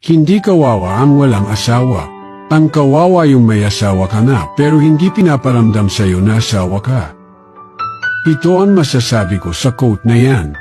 Hindi kawawa ang walang asawa. Ang kawawa yung may asawa ka na pero hindi pinaparamdam sa'yo na asawa ka. Ito ang masasabi ko sa quote na yan.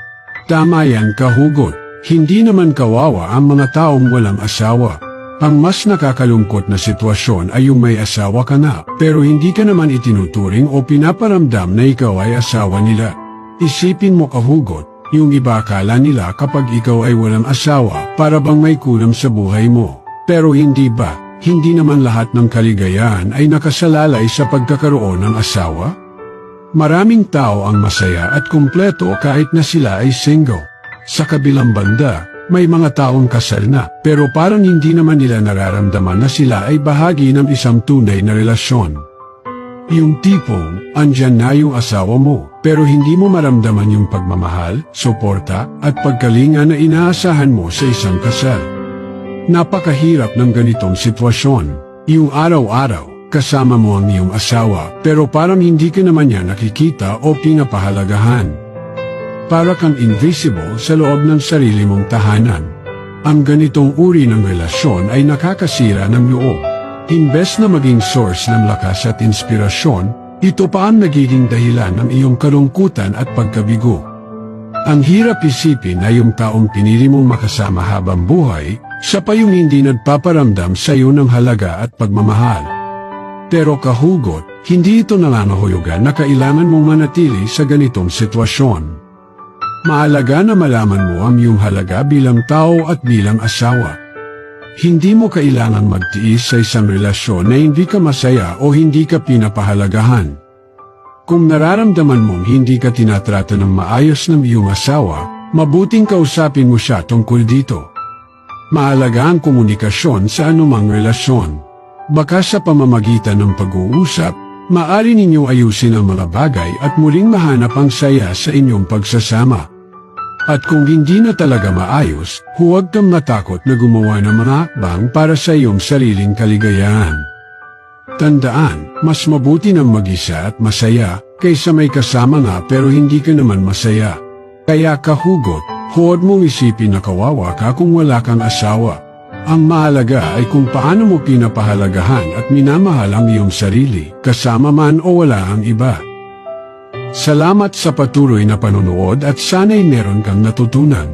Tama yan, kahugot. Hindi naman kawawa ang mga taong walang asawa. Ang mas nakakalungkot na sitwasyon ay yung may asawa ka na pero hindi ka naman itinuturing o pinaparamdam na ikaw ay asawa nila. Isipin mo, kahugot, yung iba akala nila kapag ikaw ay walang asawa para bang may kulang sa buhay mo. Pero hindi ba? Hindi naman lahat ng kaligayahan ay nakasalalay sa pagkakaroon ng asawa. Maraming tao ang masaya at kumpleto kahit na sila ay single. Sa kabilang banda, may mga taong kasal na pero parang hindi naman nila nararamdaman na sila ay bahagi ng isang tunay na relasyon. Yung tipong, andyan na yung asawa mo pero hindi mo maramdaman yung pagmamahal, suporta at pagkalinga na inaasahan mo sa isang kasal. Napakahirap ng ganitong sitwasyon. Yung araw-araw, kasama mo ang iyong asawa pero parang hindi ka naman niya nakikita o pinapahalagahan. Para kang invisible sa loob ng sarili mong tahanan. Ang ganitong uri ng relasyon ay nakakasira ng loob. Imbes na maging source ng lakas at inspirasyon, ito pa ang nagiging dahilan ng iyong kalungkutan at pagkabigo. Ang hirap isipin na yung taong pinili mong makasama habang buhay, siya pa yung hindi nagpaparamdam sa iyo ng halaga at pagmamahal. Pero kahugot, hindi ito nangangahulugan na kailangan mong manatili sa ganitong sitwasyon. Mahalaga na malaman mo ang iyong halaga bilang tao at bilang asawa. Hindi mo kailangan magtiis sa isang relasyon na hindi ka masaya o hindi ka pinapahalagahan. Kung nararamdaman mong hindi ka tinatrato ng maayos ng iyong asawa, mabuting kausapin mo siya tungkol dito. Mahalaga ang komunikasyon sa anumang relasyon. Baka sa pamamagitan ng pag-uusap, maaari ninyong ayusin ang mga bagay at muling mahanap ang saya sa inyong pagsasama. At kung hindi na talaga maayos, huwag kang matakot na gumawa ng mga hakbang para sa iyong sariling kaligayahan. Tandaan, mas mabuti ng mag-isa at masaya kaysa may kasama nga pero hindi ka naman masaya. Kaya kahugot, huwag mong isipin na kawawa ka kung wala kang asawa. Ang mahalaga ay kung paano mo pinapahalagahan at minamahal ang iyong sarili, kasama man o wala ang iba. Salamat sa patuloy na panonood at sana'y meron kang natutunan.